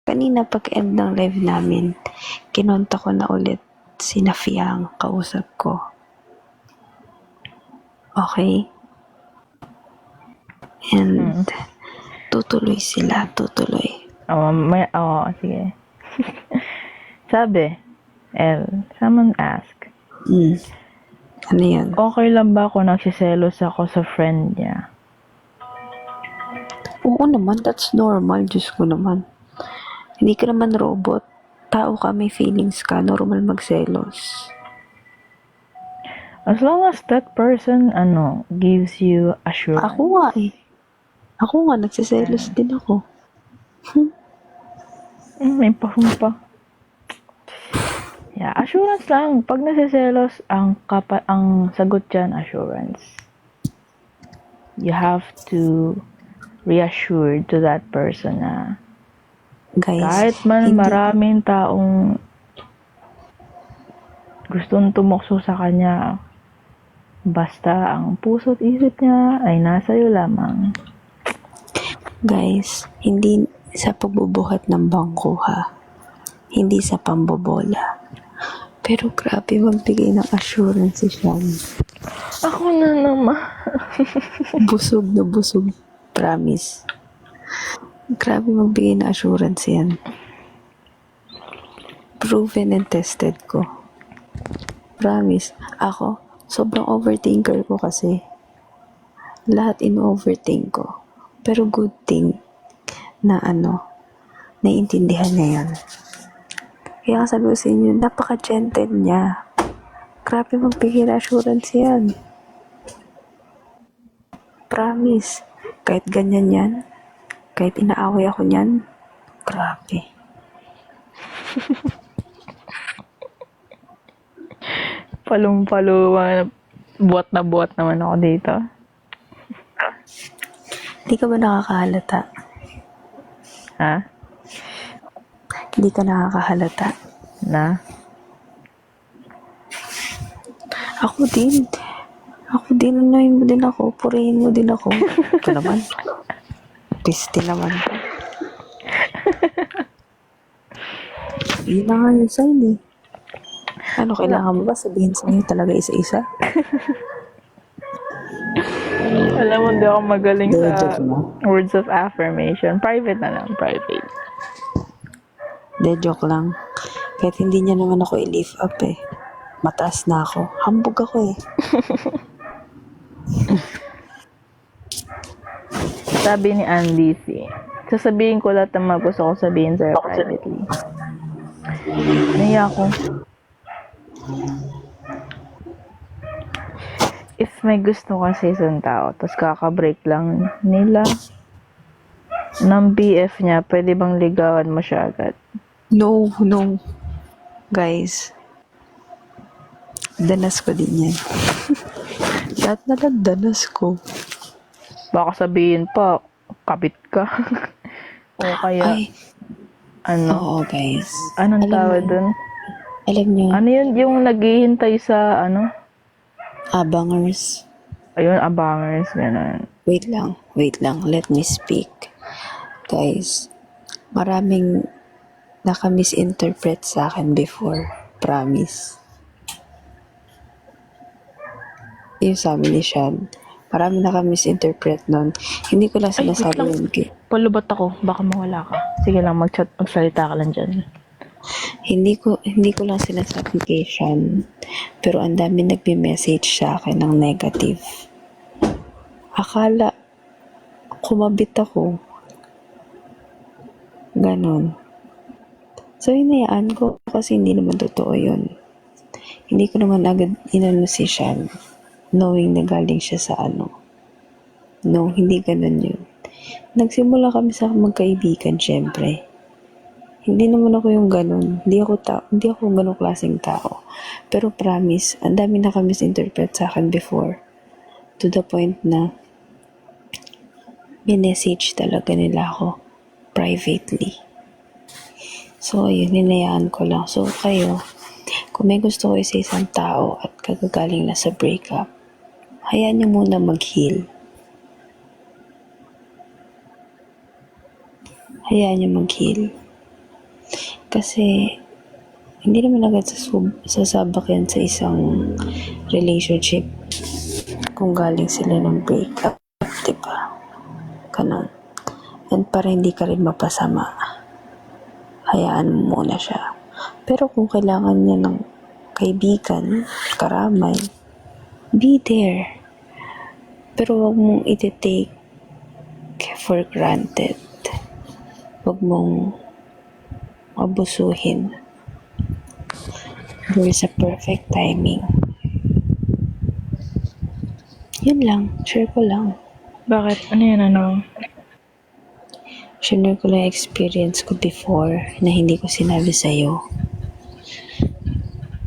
Kanina pag-end ng live namin, kinonta ko na ulit si Fiang, kausap ko. Okay? And tutuloy sila, tutuloy. Sige. Sabi, someone ask, Ano yun? okay lang ba kung nagsiselos ako sa friend niya? Oo naman, that's normal. Diyos ko naman. Hindi ka naman robot. Tao ka, may feelings ka. Normal magselos. As long as that person, gives you assurance. Ako nga eh. Ako nga, nagsiselos din ako. May pahumpa. Yeah, assurance lang. Pag nasiselos, ang sagot dyan, assurance. You have to reassure to that person na Guys, kahit man maraming taong gustong tumukso sa kanya, basta ang puso't isip niya ay nasa iyo lamang. Guys, hindi sa pagbubuhat ng bangko ha. Hindi sa pambobola. Pero grabe magbigay ng assurance si Sean. Ako na naman. Busog na busog. Promise. Grabe magbigay ng assurance yan. Proven and tested ko. Promise. Ako, sobrang overthinker ko kasi. Lahat in-overthink ko. Pero good thing na naiintindihan niya yan. Kaya sabi ko sa inyo, napaka-gentle niya. Grabe magbigay ng assurance yan. Promise. Kahit ganyan yan, kahit inaaway ako niyan, grabe. Palong-palo, buhat naman ako dito. Hindi ka ba nakakahalata? Ha? Hindi ka nakakahalata? Na? Ako din. Unahin mo din ako. Purihin mo din ako. Ito naman. Piste naman. Yun na nga yung sign eh. Ano, kailangan mo ba sabihin sa inyo talaga isa-isa? Alam mo, di ako magaling sa words of affirmation. Private na lang, private. Joke lang. Kahit hindi niya naman ako i-lift up eh. Mataas na ako. Hambog ako eh. Sabi ni Andy C. Sasabihin ko lahat ng mga gusto ko sabihin sa'yo privately. Naiya ako. If may gusto ka sa isang tao, tapos kakabreak lang nila ng BF niya, pwede bang ligawan mo siya agad? No. Guys, danas ko din yan. Lahat na lang danas ko. Baka sabihin pa, kabit ka. O kaya, Oo, guys. anong tawag dun? Alam nyo, Ano yun, yung naghihintay sa, abangers. Ayun, abangers, gano'n. Wait lang. Let me speak. Guys, maraming naka-misinterpret sa akin before. Promise. Yung sabi ni Sean, maraming naka-misinterpret nun. Hindi ko lang sinasabi yun. Palubat ako, baka mawala ka. Sige lang, magsalita ka lang dyan. Hindi ko lang sinasabi kay Sean, pero ang dami nagme-message sa akin ng negative. Akala kumabit ako. Ganon. So, hinayaan ko kasi hindi naman totoo yun. Hindi ko naman agad inano si Sean, knowing na galing siya sa No, hindi ganon yun. Nagsimula kami sa magkaibigan, syempre. Hindi naman ako yung ganun. Hindi ako ganun klaseng tao. Pero promise, ang dami na kami misinterpret sa akin before. To the point na minessage talaga nila ako privately. So, ayun, hinayaan ko lang. So, kayo, kung may gusto ko sa isang tao at kagagaling na sa breakup, hayaan niyo muna mag-heal. Hayaan niyo mag-heal. Kasi, hindi naman agad sasabak yan sa isang relationship kung galing sila ng breakup, diba? Ganun. And para hindi ka rin mapasama, hayaan mo muna siya. Pero kung kailangan niya ng kaibigan, karamay, be there. Pero wag mong iti-take for granted. Wag mong abusuhin. There is a perfect timing. Yun lang. Share ko lang. Bakit? Ano yan, ano? Share ko lang yung experience ko before na hindi ko sinabi sa'yo.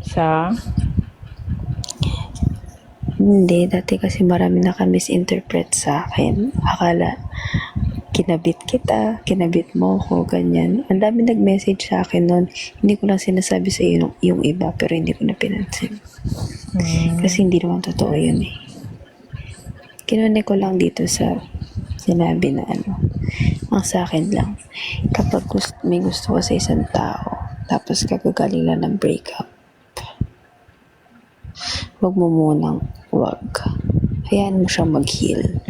Sa? Hindi, dati kasi marami naka-misinterpret sa akin. Akala, kinabit kita, kinabit mo ko, ganyan. Ang dami nag-message sa akin noon. Hindi ko lang sinasabi sa iyo yung iba, pero hindi ko na pinansin. Kasi hindi naman totoo yun eh. Kinunin ko lang dito sa sinabi na ano. Ang sa akin lang, kapag may gusto ko sa isang tao, tapos kagagaling lang ng breakup, wag mo munang wag. Hayaan mo siyang mag-heal.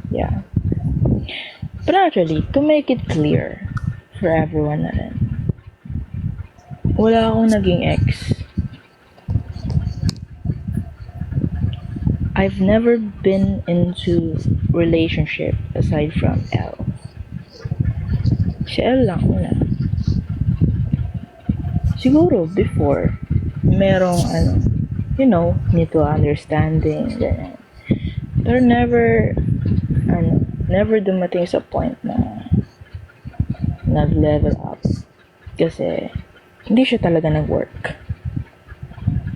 Yeah. But actually, to make it clear for everyone na rin, wala akong naging ex. I've never been into relationship aside from L. Si L lang una. Siguro before, merong mutual understanding, ganyan. Pero never dumating sa point na nag-level up. Kasi, hindi siya talaga nag-work.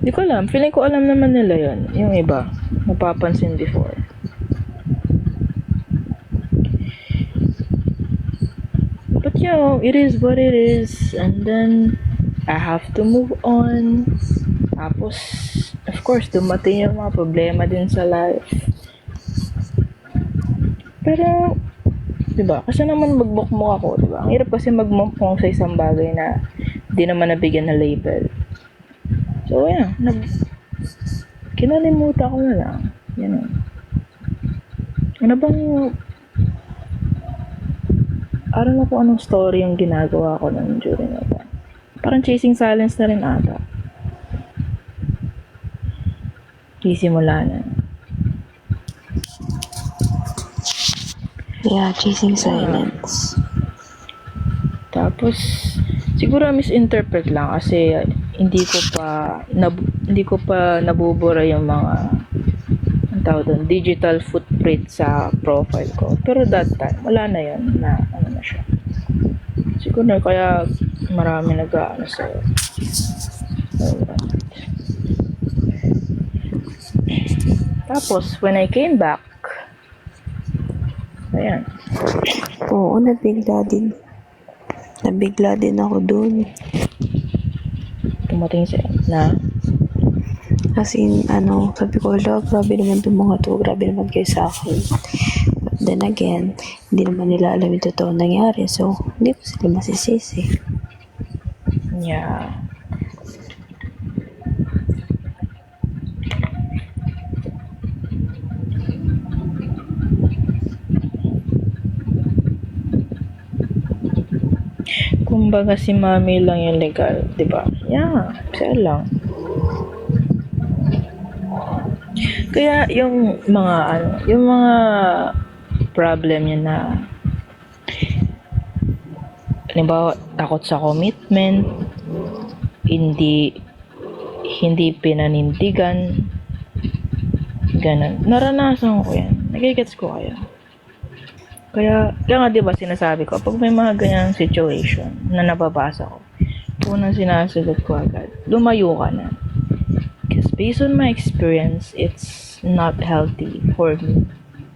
Hindi ko alam. Feeling ko alam naman nila yon. Yung iba, napapansin before. But it is what it is. And then, I have to move on. Tapos, of course, dumating yung mga problema din sa life. Pero, diba? Kasi naman magbukmok ako, diba? Ang hirap kasi magmukmok sa isang bagay na di naman nabigyan na label. So, yeah. Kinalimutan ko na lang. Yan. Ano bang... I don't know kung anong story yung ginagawa ko nun during that time. Parang chasing silence na rin ata. Isimula na. Yeah, chasing silence. Tapos, siguro misinterpret lang kasi hindi ko pa nabubura yung mga digital footprint sa profile ko. Pero that time, wala na yun na na siya. Siguro kaya marami nag-aano sa'yo. Tapos, when I came back, ayan. Oo, nabigla din. Nabigla din ako dun. Tumating sa na As in, sabi ko, grabe naman itong mga to, grabe naman kayo sa akin. But then again, hindi naman nila alam yung totoo nangyari, so, hindi ko sila masisisi. yeah. Kumbaga si mami lang yung legal, di ba? Yeah, siya lang. Kaya yung mga problem niya na halimbawa takot sa commitment, hindi pinanindigan, ganun. Naranasan ko yan. Nagigets ko kayo. Kaya nga diba sinasabi ko, pag may mga ganyang situation na nababasa ko, unang sinasagot ko agad, lumayo ka na. Because based on my experience, it's not healthy for me.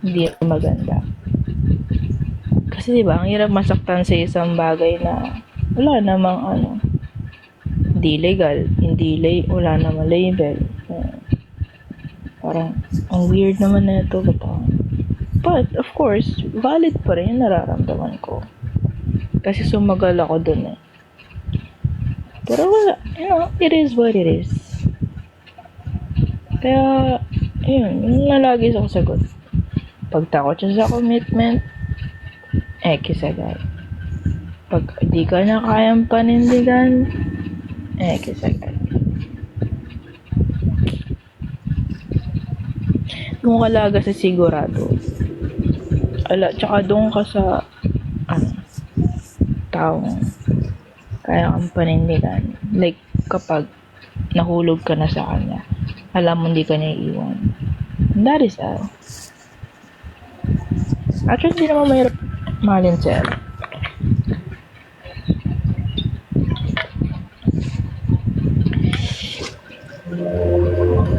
Hindi maganda. Kasi diba, ang hirap masaktan sa isang bagay na wala namang hindi legal, wala namang label. Parang, ang weird naman na ito, but, of course, valid pa rin yung nararamdaman ko. Kasi sumagal ako dun eh. Pero wala, it is what it is. Kaya, yun na lagi sa sagot. Pag takot siya sa commitment, X agad. Pag di ka na kayang panindigan, X agad. Kung kalaga sa sigurado, tsaka doon ka sa, taong kaya kang panindigan. Like, kapag nahulog ka na sa kanya, alam mo hindi ka niya iiwan. That is all. Actually, hindi naman mahirap mahalin siya.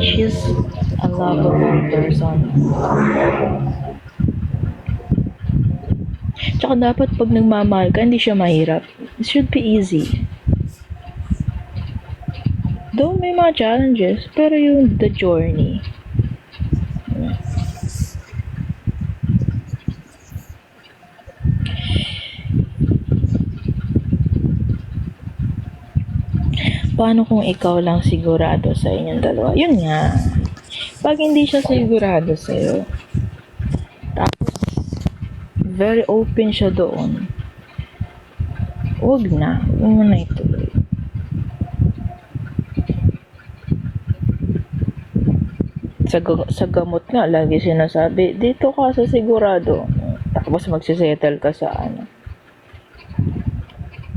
She's a lovable person. Tsaka dapat pag nagmamahal ka, hindi siya mahirap. It should be easy. Though may mga challenges, pero yung the journey. Paano kung ikaw lang sigurado sa inyong dalawa? Yun nga. Pag hindi siya sigurado sa'yo, tapos very open siya doon, huwag mo na ituloy. Sa gamot nga, lagi sinasabi, dito ka sa sigurado. Tapos magsisettle ka sa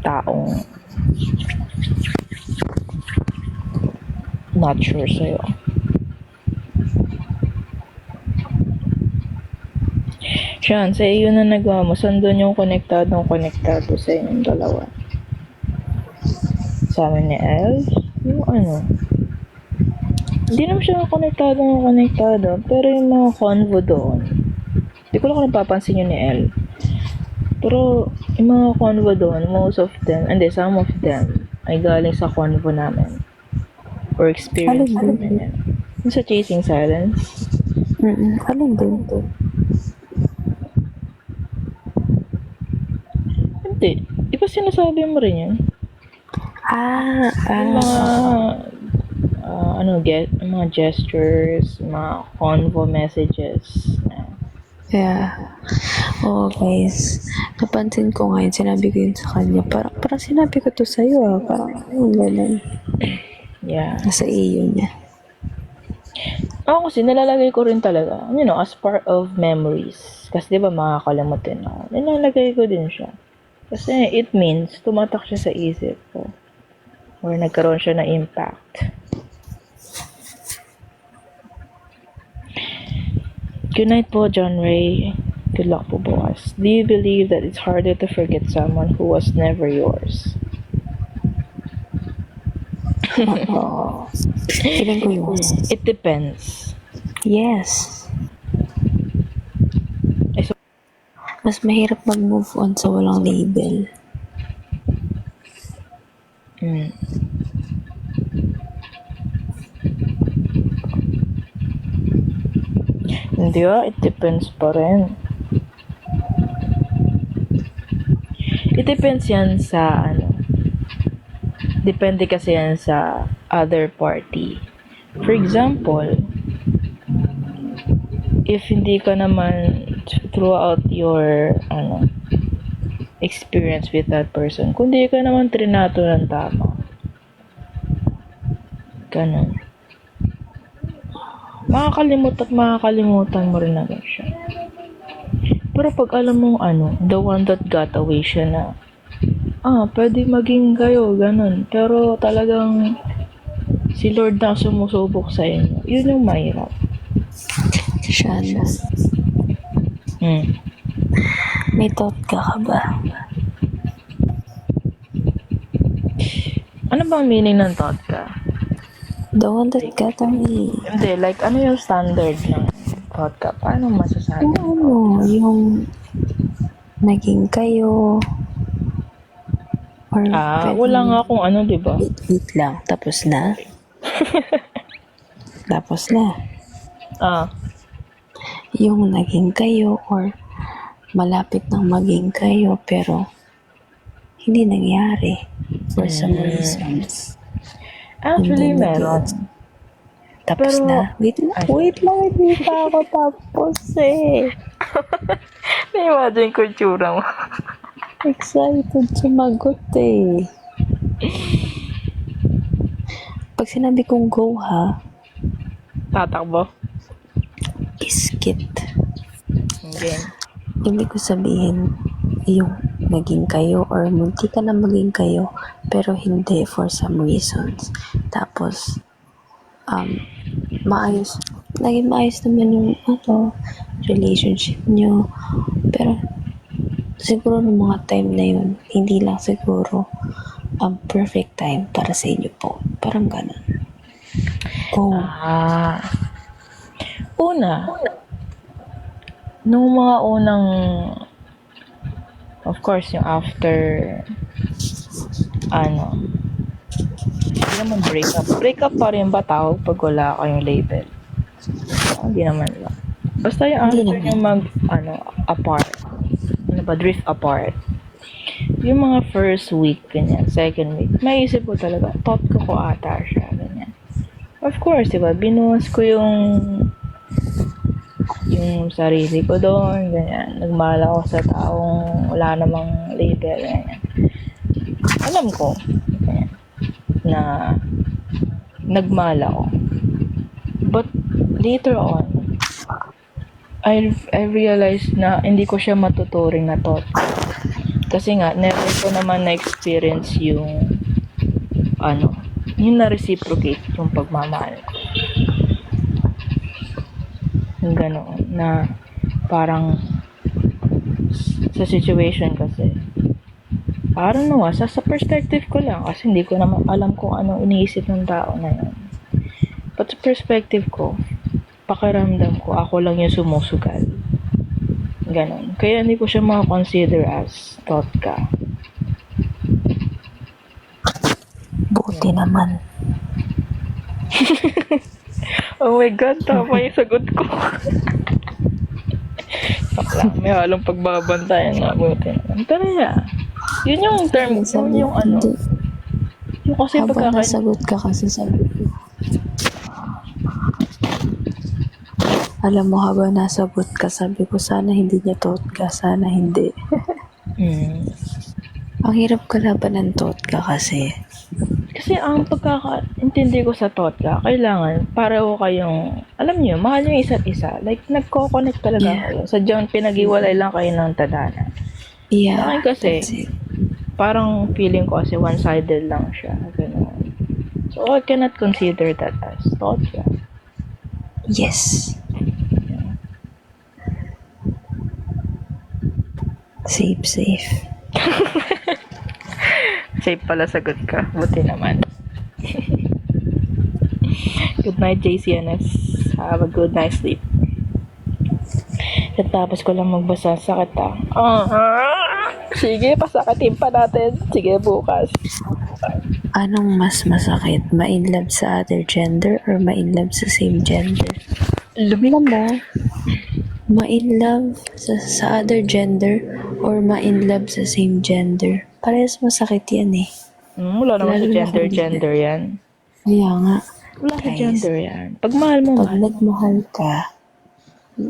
taong not sure sa'yo. Siyan, sa iyo na nagawa mo, saan doon yung konektado sa inyong dalawa? Sa amin ni El, yung hindi naman siya konektado, pero yung mga convo doon, hindi ko lang kung napapansin yun ni El. Pero yung mga convo doon, some of them, ay galing sa convo namin. Or experience namin. Yung sa Chasing Silence. Alin din to? Hindi. Di ba sinasabi mo rin yun? Yung mga gestures, mga convo messages. Yeah. Oo, guys. Napansin ko ngayon, sinabi ko yun sa kanya. Parang sinabi ko to sa'yo, parang ganun. Yeah. Nasa iyo niya. Ako kasi nalalagay ko rin talaga, as part of memories. Kasi di ba makakalimutin ako. Nilalagay ko din siya. Kasi it means tumatak siya sa isip ko. Or nagkaroon siya ng impact. Good night po, John Ray. Good luck po bukas. Do you believe that it's harder to forget someone who was never yours? Feeling ko yun. It depends. Yes. Mas mahirap mag-move on sa walang label. Hindi it depends pa rin. It depends yan sa depende kasi yan sa other party. For example, if hindi ka naman throughout your experience with that person, kung di ka naman trinato ng tama, ganun, makakalimutan mo rin agad siya. Pero pag alam mo the one that got away siya na pwede maging kayo, ganun. Pero talagang si Lord na sumusubok sa inyo. Yun yung mahirap. Siya na. May thought ka ba? Ano bang meaning ng thought ka? The one that got away. Hindi, like ano yung standard ng thought ka? Paano masasabi? Yung naging kayo. Or wala nga kung diba? Wait lang. Tapos na? Tapos na. Yung naging kayo or malapit nang maging kayo pero hindi nangyari. for some reasons. Actually, Hindi meron. nag-gets. Tapos Pero- na? Wait lang, hindi pa ako tapos eh. Na-imagine ko yung tsura mo. Excited sumagot eh. Pag sinabi kong go ha, Tatakbo. iskit. Hindi. Ibig ko sabihin, yung naging kayo or munti ka na maging kayo, pero hindi for some reasons. Tapos, naging maayos naman yung relationship nyo. Pero, siguro ng mga time na yun, hindi lang siguro ang perfect time para sa inyo po. Parang ganun. Una, nung mga unang, of course, yung after, hindi naman breakup pa rin ba tawag pag wala kayong label? Hindi naman lang. Basta yung Hindi after naman. yung apart, drift apart, yung mga first week, ganyan, second week, maisip ko talaga, thought ko ata siya, ganyan. Of course, diba, binuhos ko yung sarili ko doon, ganyan. Nagmahal ako sa taong wala namang label, ganyan. Alam ko, ganyan, na nagmahal ako. But later on, I realized na hindi ko siya matuturing na thought. Kasi nga, never ko naman na-experience yung na-reciprocate yung pagmamahal ko. Yung ganoon, na parang sa situation kasi, I don't know, sa perspective ko lang, kasi hindi ko naman alam kung anong iniisip ng tao na yun. But sa perspective ko, pakiramdam ko, ako lang yung sumusugal. Ganon. Kaya hindi ko siya makakonsider as thought ka. Buti naman. Oh my God, tama yung sagot ko. Sakla, may halong pagbabantayan na. Buti naman. Talaga. Yun yung term, yun yung yung kasi habang nasagot ka kasi sabi ko, alam mo, habang nasagot ka, sabi ko, sana hindi niya thought ka, sana hindi. Ang hirap kalaban ng thought ka kasi. Kasi ang pagkakaintindi ko sa thought ka, kailangan pareho kayong, alam niyo, mahal niyo isa't isa. Like, nagko-connect talaga kayo. Sadyang pinag-iwalay lang kayo ng tadhana. Yeah, Sa akin kasi, that's it. parang feeling ko kasi one-sided lang siya. Ganun. So, I cannot consider that as thought ka. Yes. Safe. Safe pala sagot ka. Buti naman. Good night, JCNS. Have a good night's sleep. Tapos ko lang magbasa. Sakit Sige, pasakitin pa natin. Sige, bukas. Anong mas masakit? Ma-in-love sa other gender or ma-in-love sa same gender? Alam mo, ma-in-love sa other gender or ma-in-love sa same gender. Parehas masakit yan eh. Wala naman Lalo sa na kung gender yan. Kaya nga, Wala sa guys, gender yan. Pag mahal mo, pag mahal.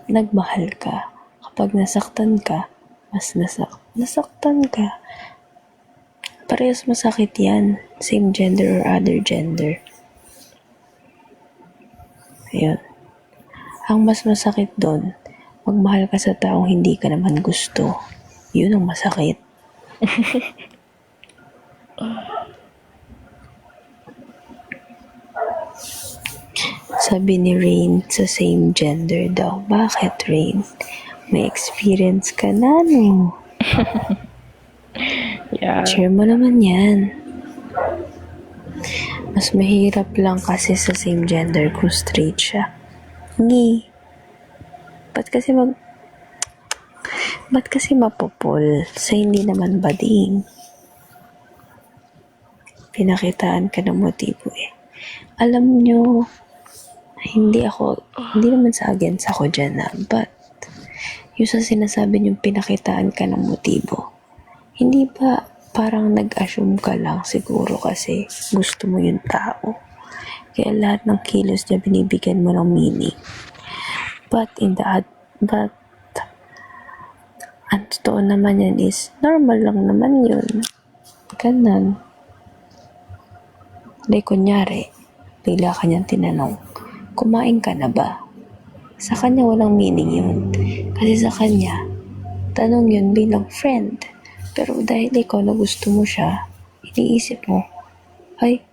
nagmahal ka. Kapag nasaktan ka, mas nasaktan ka. Parehas masakit yan. Same gender or other gender. Ayun. Ang mas masakit doon, magmahal ka sa taong hindi ka naman gusto. Yun ang masakit. Sabi ni Rain, sa same gender daw. Bakit, Rain? May experience ka na, no? Yeah. Share mo naman yan. Mas mahirap lang kasi sa same gender kung straight siya. Ba't kasi mapupol sa hindi naman bading? Pinakitaan ka ng motibo eh. Alam nyo, hindi naman sa against ako dyan but yung sa sinasabi nyo, pinakitaan ka ng motibo, hindi ba parang nag-assume ka lang siguro kasi gusto mo yung tao. Kaya lahat ng kilos niya binibigyan mo ng meaning. But ang totoo naman yan is, normal lang naman yun. Ganun. Like, kunyari, bigla ka niyang tinanong, kumain ka na ba? Sa kanya walang meaning yun. Kasi sa kanya, tanong yun bilang friend. Pero dahil ikaw na gusto mo siya, iniisip mo, ay,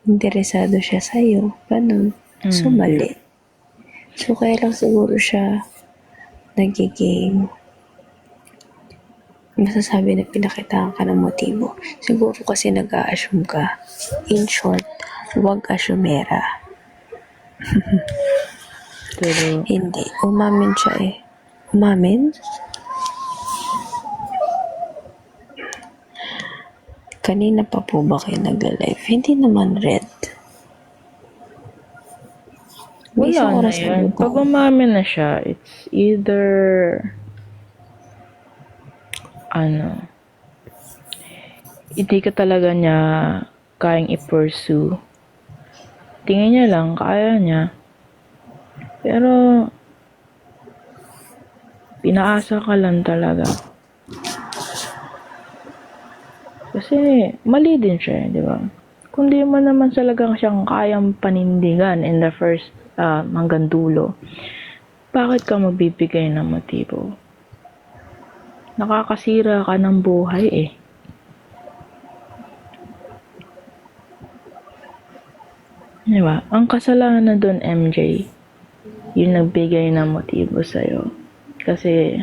interesado siya sa'yo. Ganun. So, mali. So, kaya lang siguro siya nagiging masasabi na pinakitaan ka ng motibo. Siguro kasi nag-a-assume ka. In short, huwag asumera. Pero, Hindi. Umamin siya eh. Umamin? Kanina pa po ba kayo nagla-live? Hindi naman red. May isang wala na oras yan. po. Pag umamin na siya, it's either, hindi ka talaga niya kayang i-pursue. Tingin niya lang, kaya niya. Pero, pinaasa ka lang talaga. Kasi, mali din siya, di ba? Kung di mo naman talagang siyang kayang panindigan in the first hanggang dulo, bakit ka magbibigay ng motibo? Nakakasira ka ng buhay eh. Di ba? Ang kasalanan doon, MJ, yung nagbigay ng motibo sa'yo. Kasi,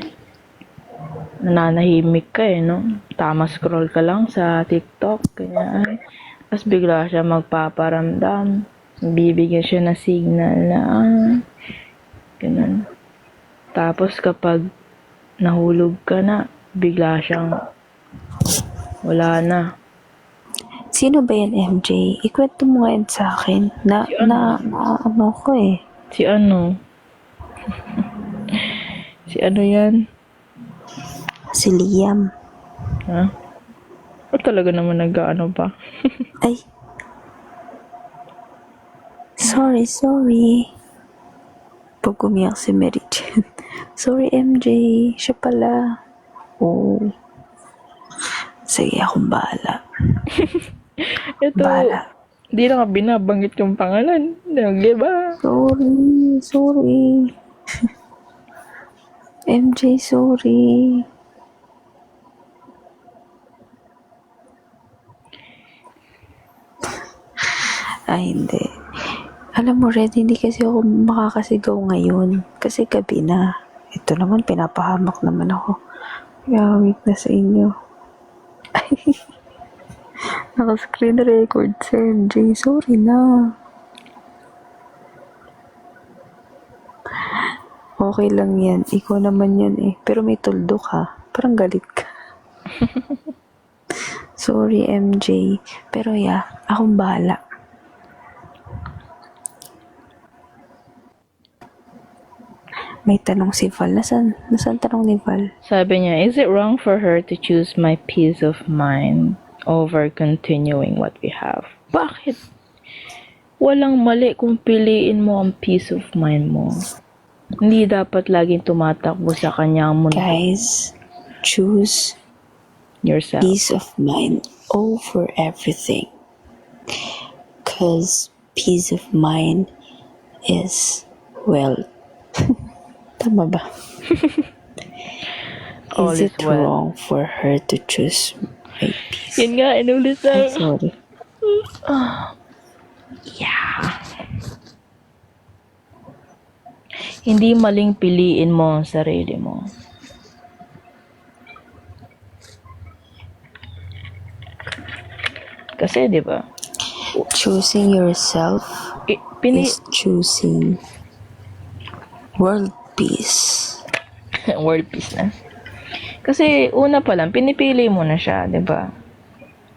nananahimik ka eh, no? Tama scroll ka lang sa TikTok, ganyan. Tapos bigla siya magpaparamdam. Bibigyan siya ng signal na, ganun. Tapos kapag nahulog ka na, bigla siyang wala na. Sino ba yan, MJ? Ikwento mo nga yan sa akin. Ano ko eh. Si ano? Si ano yan? Si Liam. Ha? O talaga naman nag-ano pa? Ay. Sorry. Pag umiyak si Mary Jane. Sorry, MJ. Siya pala. Oh. Sige, akong bahala. Ito, Bahala. di na nga binabanggit yung pangalan. Diba? Sorry. MJ, sorry. Ay, hindi. Alam mo, Red, hindi kasi ako makakasigaw ngayon. Kasi gabi na. Ito naman, pinapahamak naman ako. Kaya, weak na sa inyo. Naka-screen record, Sir MJ. Sorry na. Okay lang yan. Ikaw naman yan eh. Pero may tuldok ha. Parang galit ka. Sorry, MJ. Pero yeah, akong bahala. May tanong si Val. Nasaan tanong ni Val? Sabi niya, is it wrong for her to choose my peace of mind over continuing what we have? Bakit? Walang mali kung piliin mo ang peace of mind mo. Hindi dapat laging tumatakbo sa kanyang mundo. Guys, choose Yourself. peace of mind over everything. Because peace of mind is wealth. Tama ba? All Is is it well. wrong for her to choose my peace? Yun nga, inulit Ay, na. sorry. Yeah. Hindi maling piliin mo ang sarili mo. Kasi, di ba? Choosing yourself is choosing world peace. World peace na. Kasi, una pa lang, pinipili mo na siya, di ba?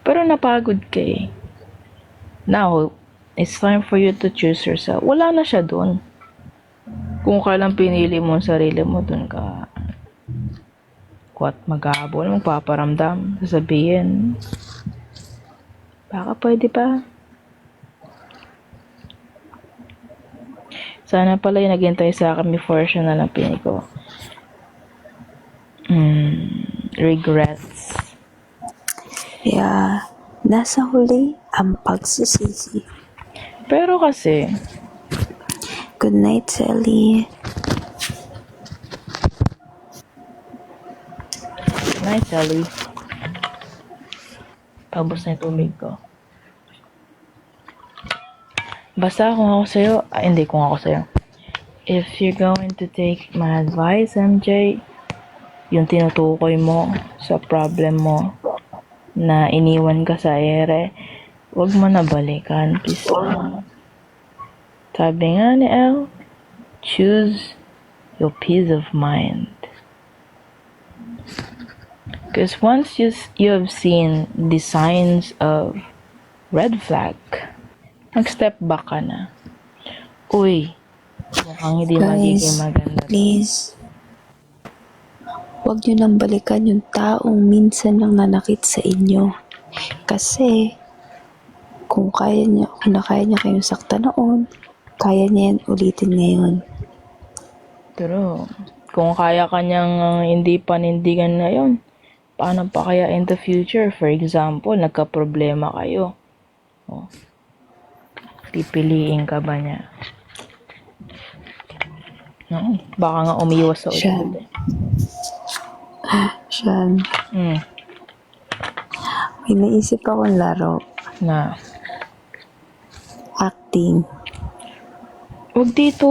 Pero napagod ka eh. Now, it's time for you to choose yourself. Wala na siya doon. Kung kailan pinili mo ang sarili mo, doon ka. What, maghabol, magpaparamdam, sasabihin. Baka pwede pa. Sana pala yung naghintay sa akin before siya na lang pinili ko. Regrets. Yeah, nasa huli ang pagsisisi. Pero kasi, Good night, Sally. night, Sally. Pabos na yung tubig ko. Basta kung ako sa'yo, hindi kung ako sa'yo. If you're going to take my advice, MJ, yung tinutukoy mo sa problem mo na iniwan ka sa ere, wag mo na balikan, please lang. Sabi nga ni Elle, choose your peace of mind. Because once you have seen the signs of red flag, mag-step back ka na. Uy, mukhang hindi magiging Guys, maganda. please. Huwag nyo nang balikan yung taong minsan lang nanakit sa inyo. Kasi, kung nakaya niya kayong sakta noon, kaya niya yan ulitin ngayon. Pero, kung kaya kanyang hindi panindigan na yun, paano pa kaya in the future? For example, nagka-problema kayo. Oh. Pipiliin ka ba niya? No, baka nga umiwas sa Siya. ulit. Siyan, may naisip akong laro. Na, Acting. wag dito.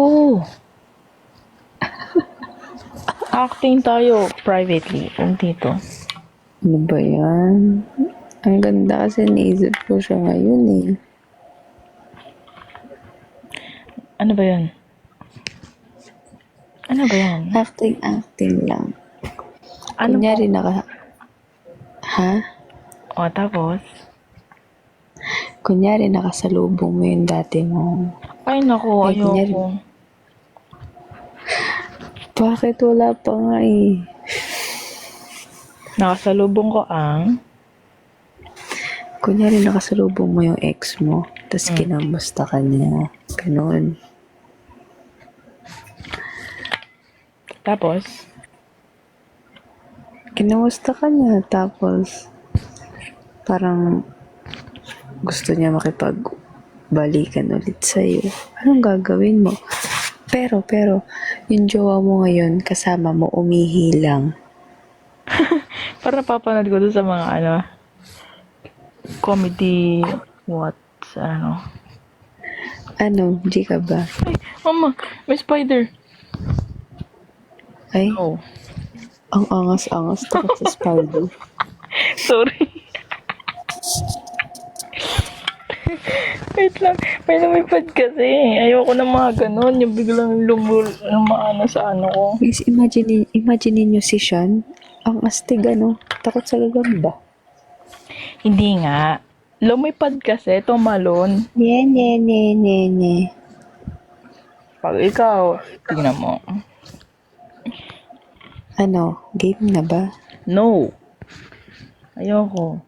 Acting tayo privately. Wag dito. Ano ba yan? Ang ganda kasi naisip ko siya ngayon eh. Ano ba yan? Ano ba yan? Acting lang. Ano Kunyari Ha? O, tapos? Kunyari nakasalubong mo yung dati mo. Ay, naku, Ay, kunyari. ayoko. Bakit wala pa nga eh? Nakasalubong ko ang... Kunyari nakasalubong mo yung ex mo, tapos kinamusta ka niya. Ganun. Tapos? Kinamusta ka niya, tapos parang gusto niya makipagbalikan ulit sa'yo. Anong gagawin mo? Pero, yung jowa mo ngayon, kasama mo, umihi lang. Para napapanood ko doon sa mga comedy, Ano, di ka ba? Ay, mama, may spider. Ay, Oh, ang angas-angas takot sa spider. sorry. Wait lang, may lumipad kasi. Ayoko na mga ganun, yung biglang lumaana sa ko. Guys, imagine niyo si Sean, ang astig takot sa gagamba. Hindi nga. Lumipad kasi, tumalon. Nye. Pag ikaw, tingnan mo. Ano, game na ba? No. Ayoko.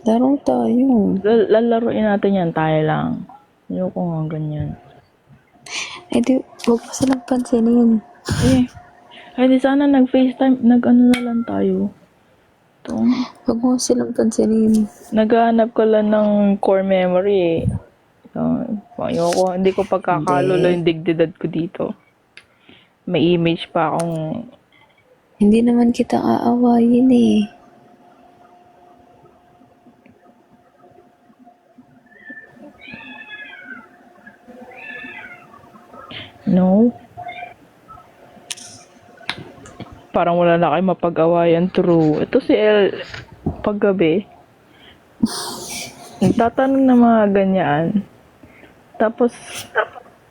Larong tayo. Lalaroin natin yan, tayo lang. Ayoko nga ganyan. Eh di, huwag mo silang pansinin. Ay di sana nag-FaceTime, nag-ano na lang tayo. Ito. Huwag mo silang pansinin. Naghahanap ko lang ng core memory eh. Ayoko, hindi ko pagkakalulo yung dignidad ko dito. May image pa akong... Hindi naman kita aawayin eh. No? Parang wala na kayo mapag-awayan, true. Ito si El, paggabi, nagtatanong na mga ganyan. Tapos,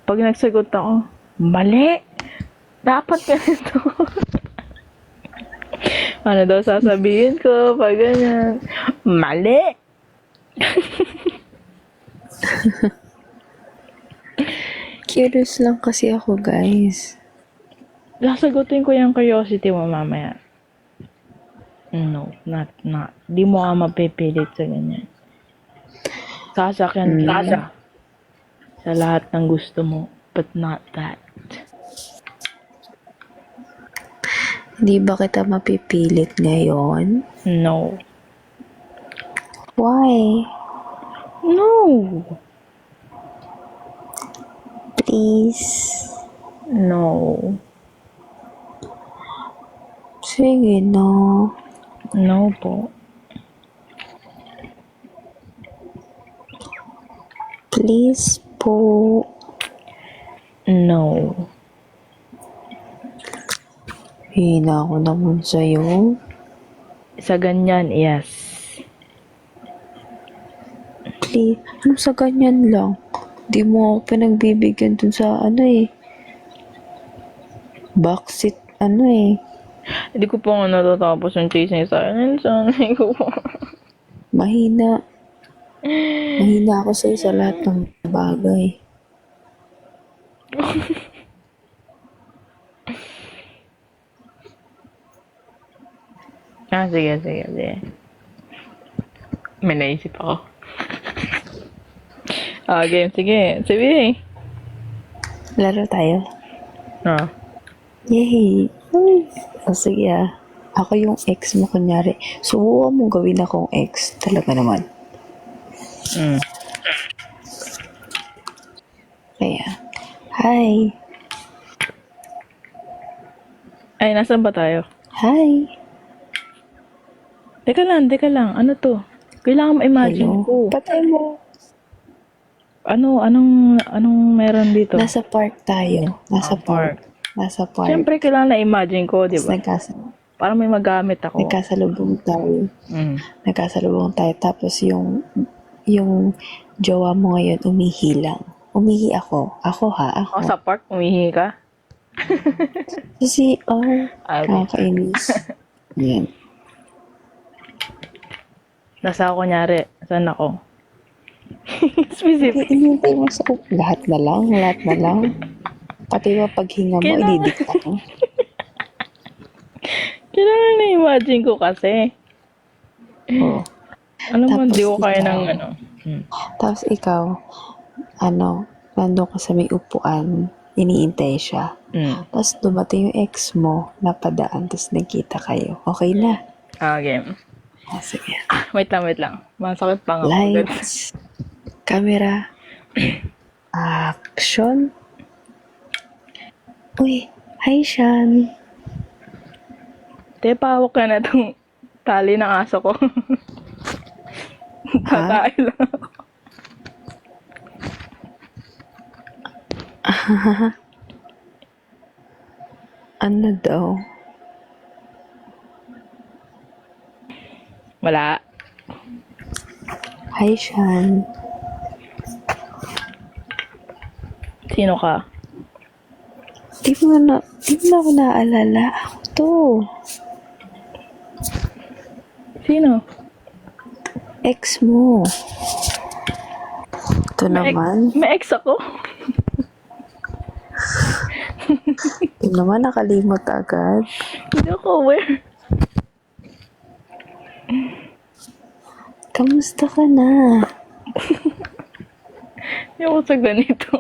pag nagsagot ako, mali! Dapat ganito. Ano daw sasabihin ko pag ganyan? Mali! Curious lang kasi ako, guys. Sasagutin ko yung curiosity mo mamaya. No, not. Di mo ka mapipilit sa ganyan. Sasakyan kita sa lahat ng gusto mo, but not that. Hindi ba kita mapipilit ngayon? No. Why? No. Please. No. Sige na. No po. Please po. No. Hina ako naman sa'yo. Sa ganyan, yes. Please. Ano sa ganyan lang? Di mo ako pinagbibigyan dun sa backseat Hindi ko pa nga natatapos yung chasing sa akin. Sanay ko po. Mahina. Mahina ako sa'yo sa lahat ng bagay. Sige. May naisip ako. Game. Sige. Laro tayo. Yay! Sige Ako yung ex mo, kunyari. Subukan mo gawin akong ex. Talaga naman. Kaya, hi! Ay, nasan ba tayo? Hi! Teka lang. Ano to? Kailangan ma-imagine ko. Patay mo. Anong meron dito? Nasa park tayo. Nasa park. Siyempre, kailangan na-imagine ko, di ba? Para may magamit ako. Nagkasalubong tayo. Nagkasalubong tayo. Tapos yung jowa mo ngayon umihi lang. Umihi ako. Ako. Ako sa park, umihi ka? Sa CR. Okay. Nakakainis. Yan. Nasa ako, kunyari. Saan ako? Specific. Inintay mo sa lahat na lang. Pati ba paghinga mo, ididikta ko. Kailangan na-imagine ko kasi. Oo. Alam mo, Tapos di ko kaya ikaw. ng Tapos ikaw, nandun ka sa may upuan, iniintay siya. Tapos dumating yung ex mo, napadaan, tapos nagkita kayo. Okay na. Game. Sige. Wait lang. Masakit pa nga. Lights, camera, action. Uy, hi Sean. Pawak ka na itong tali ng aso ko. Tatae lang ako. Ano daw? Wala. Hi Sean. Sino ka? Di mo na ako naalala. Ako to. Sino? Ex mo. Ito naman. May ex ako. Ito naman nakalimot agad. Hindi ako aware. Kamusta ka na? Hindi ako sa ganito.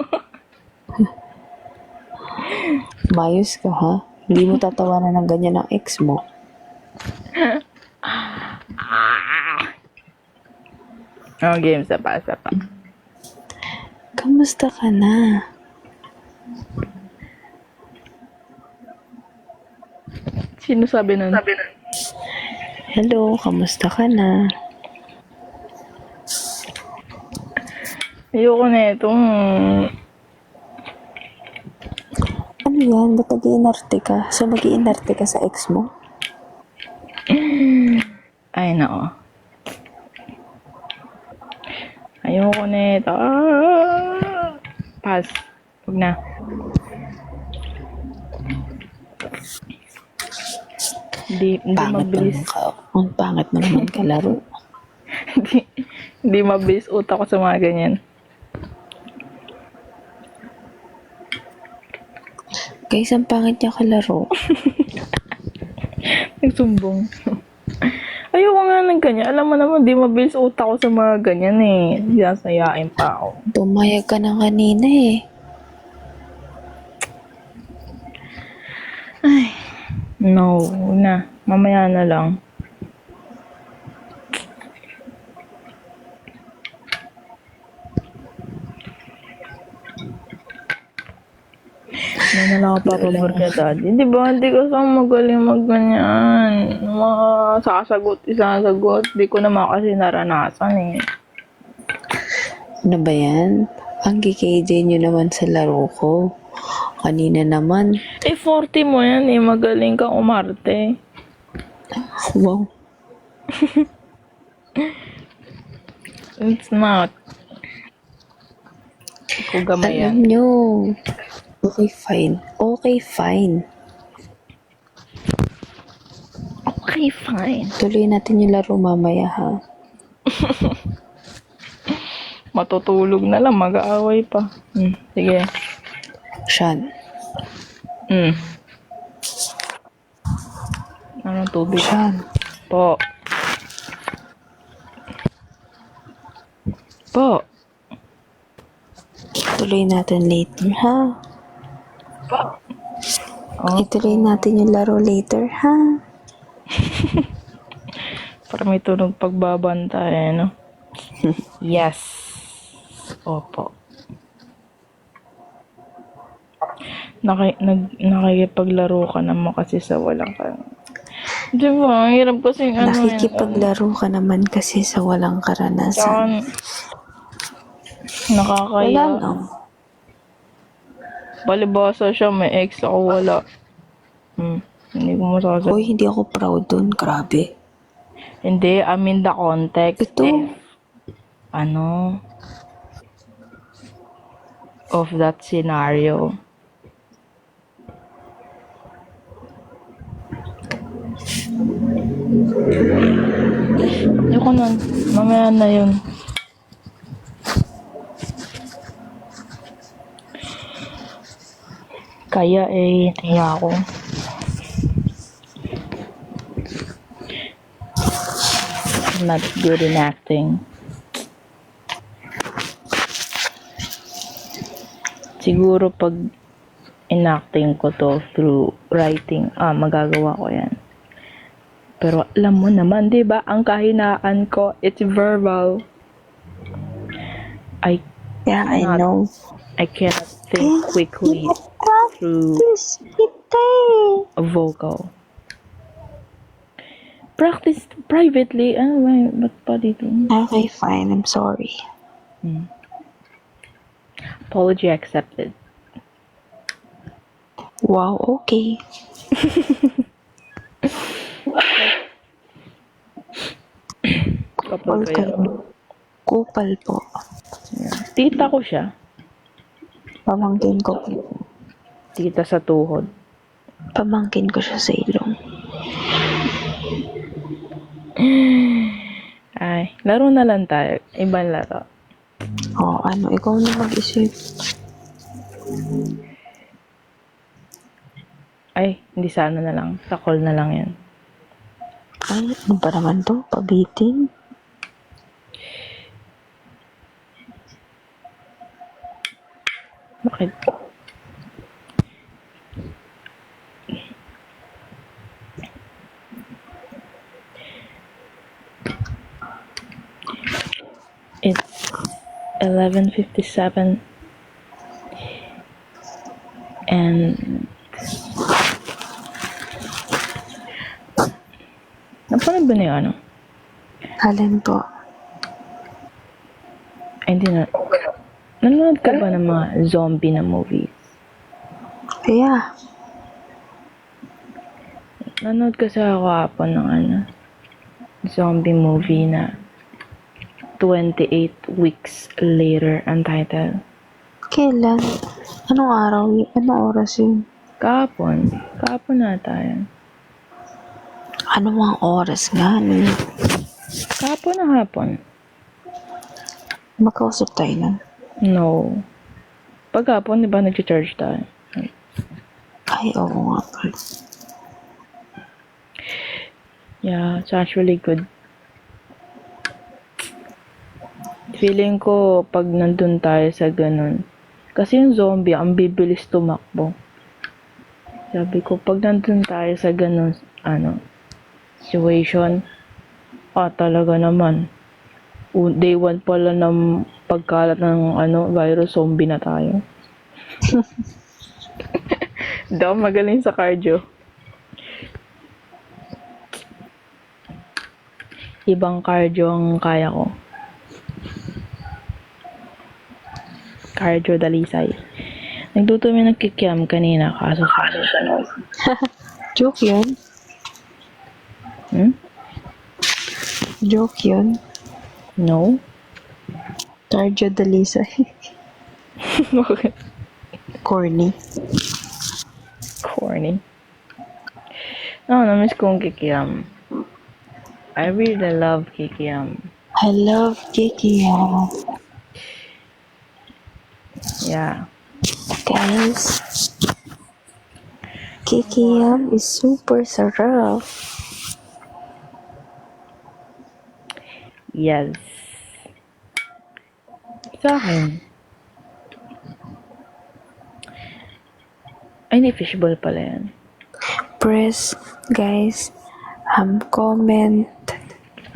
Mayos ka ha? Hindi mo tatawanan ng ganyan ang ex mo. Game, sa pa. Kamusta ka na? Sino sabi nun? Hello, kamusta ka na? Ayoko na itong... Ano yan? Ba't nag-iinarte ka? So, mag-iinarte ka sa ex mo? Ay, nako. Ayoko na ito. Pass. Huwag na. Hindi mabilis. Ang pangit mo naman kalaro. Hindi mabilis utak ko sa mga ganyan. Guys, ang pangit niya kalaro. Nagsumbong. Ayoko nga ng ganyan. Alam mo naman, di mabilis utak ko sa mga ganyan eh. Sayain pa ako. Pumayag ka na kanina eh. No, huwag na. Mamaya na lang. Ano na lang ako papabor kay daddy. Di ba, hindi ko sa magaling magganyan. Mga isasagot. Di ko naman kasi naranasan eh. Ano ba yan? Ang KKJ nyo naman sa laro ko. Kanina naman. Eh, 40 mo yan eh. Magaling kang umarte. Wow. It's not. Ikaw gamay yan. Alam nyo. Okay, fine. Okay, fine. Okay, fine. Tuloy natin yung laro mamaya ha. Matutulog na lang. Mag-aaway pa. Sige. Sean. Anong tubig? Sean. Po. Tuloy natin later ha. Oh, Ituloy natin yung laro later ha. para may tunog pagbabantay, no? Yes. Opo. Nakikipaglaro ka naman kasi sa walang ka. Di ba? Ang hirap kasi Nakikipaglaro ka naman kasi sa walang karanasan. Nakakaya. Wala lang. Palibasa siya, may ex ako wala. Hindi ko masasabi. Uy, hindi ako proud dun. Grabe. Hindi, I mean the context. Ito. Of that scenario. Ayoko nun. Mamaya na yun. Kaya nahiya ako. I'm not good in acting. Siguro pag enacting ko to through writing, magagawa ko yan. Pero alam mo naman, di ba, ang kahinaan ko, it's verbal. Yeah, I know. I cannot think quickly through a vocal. Practice privately. Ano ba? Ba't pa dito? Okay, fine. I'm sorry. Apology accepted. Wow, okay. Kapal kayo. Kupal po. Tita ko siya. Pamangkin ko. Tita sa tuhod. Pamangkin ko siya sa ilong. Ay, laro na lang tayo. Ibang laro. Ikaw na mag-isip. Ay, hindi sana na lang. Sa call na lang yan. Ay, ano ba naman to? Pabitin? Bakit? It's 11:57 and napanood ba niyo ano? Alin po? Ay, hindi na. Nanonood ka ba ng mga zombie na movies? Yeah. Nanonood kasi ako hapon ng zombie movie na 28 Weeks Later ang title. Kailan? Anong araw? Anong oras yun? Kahapon nata yan. Ano mga oras nga? Kahapon na hapon. Makausap tayo nun. No. Paghapon, di ba nag-charge tayo? Ay, oo nga pala. Yeah, it's actually good. Feeling ko pag nandun tayo sa ganun. Kasi yung zombie, ang bibilis tumakbo. Sabi ko, pag nandun tayo sa ganun, situation, talaga naman. Day 1 pala ng pagkalat ng virus, zombie na tayo. Daw magaling sa cardio. Ibang cardio ang kaya ko. Cardio dalisay. Nagtutumi ng kikiam kanina kaso sunod. Joke yun. Joke yun. No? Cardio Dalisa. Corny. Corny. No, namiss kong kikiam. I really love kikiam. I love Kikiam. Yeah. Guys, Kikiam is super sarap. Yes. Sa akin. Ay, hindi fishball pala yan. Press, guys, comment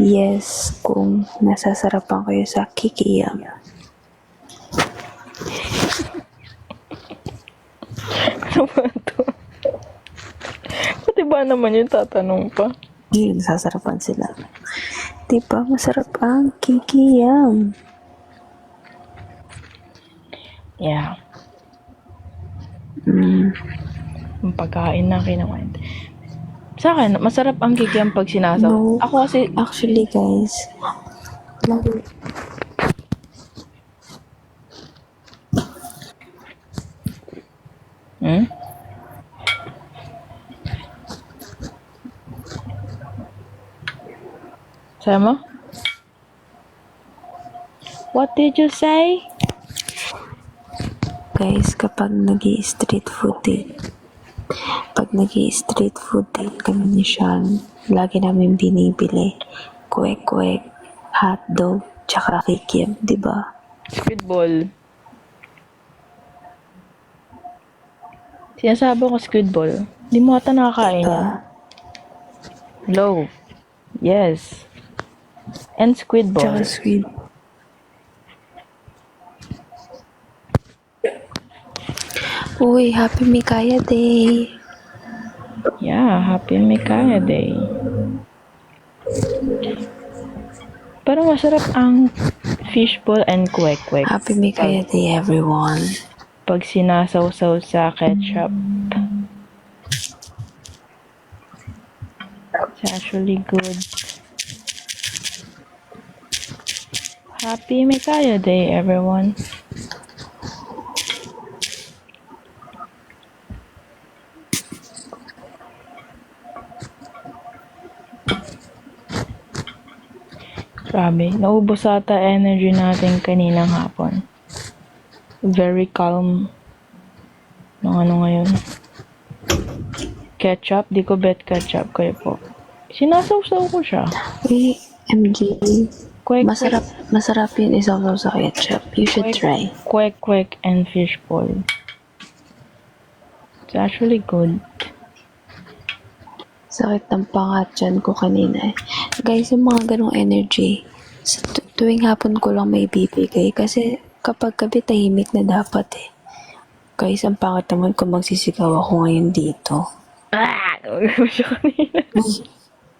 yes kung nasasarapan kayo sa Kikiam. Ano ba ito? Pati ba naman yung tatanong pa? Hindi, nasasarapan sila. Diba, masarap ang Kikiam. Yeah. Yung pagkain na kinakain. Sa akin, masarap ang kikiam pag sinasaw. No. Ako kasi, Actually, guys, lagi, Sabi mo? What did you say? guys, kapag nag-i-street food date, kami ni Sean, lagi namin binibili kwek-kwek, hotdog, tsaka kikiam, diba? Squid ball. Sinasabi ko squid ball. Di mo ata nakakain. Diba? Hello. Yes. And squid ball. Tsaka sweet. Uy, happy Mikaya Day! Yeah, happy Mikaya Day. Pero masarap ang fishball and kwek-kwek. Happy Mikaya Day, everyone! Pag sinasawsaw sa ketchup. It's actually good. Happy Mikaya Day, everyone. Grabe, naubos ata energy natin kaninang hapon. Very calm. Nung ngayon. Ketchup, di ko bet ketchup kayo po. Sinasawsaw ko siya. Uy, MG, Kwek, masarap yun isaw sa ketchup. You should try. Kwek and fishball. It's actually good. Sakit ng pangat dyan ko kanina eh. Guys, yung mga ganong energy, sa tuwing hapon ko lang may bibigay. Kasi kapag gabi tahimik na dapat eh. Guys, ang pangat naman kung magsisigaw ako ngayon dito. Gawin mo siya kanina.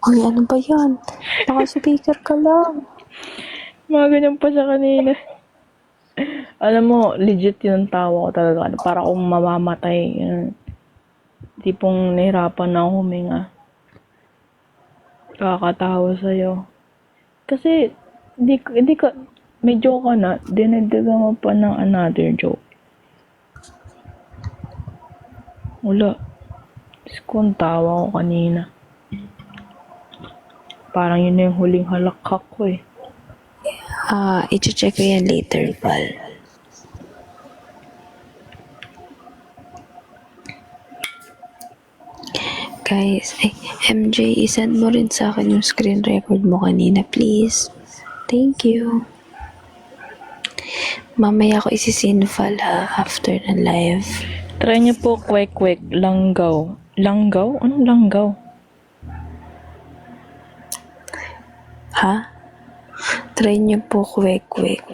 Uy, ano ba yan? Naka-speaker ka lang. Mga ganyan pa siya kanina. Alam mo, legit yung tawa ko talaga. Para akong mamamatay. Tipong nahirapan na ako huminga. Kakatawa sa'yo. Kasi, hindi ka, may joke ka na, dinagdagan mo pa ng another joke. Wala. Diyos ko, ang tawa ko kanina. Parang yun na yung huling halakhak ko eh. I-check ko yan later, pal. Guys, MJ, isend mo rin sa akin yung screen record mo kanina, please. Thank you. Mamaya ako isisinfal ha, after ng live. Try niyo po kwek-kwek, langgaw. Langgaw? Anong langgaw? Ha? Try niyo po kwek-kwek,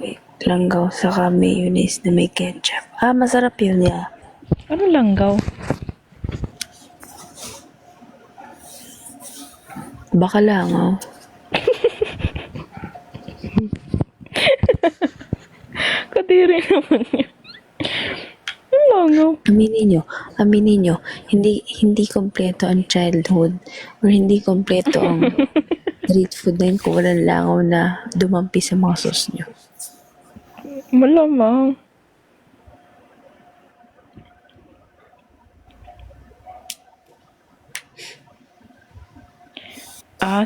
langgaw saka mayonnaise na may ketchup. Masarap yun ya. Ano langgaw? Baka lang, oh. Kadiri naman yun. Ano langgaw? Aminin nyo, hindi kompleto ang childhood or hindi kompleto ang street food na yun kung walang langaw na dumampi sa mga sauce nyo. Malamang.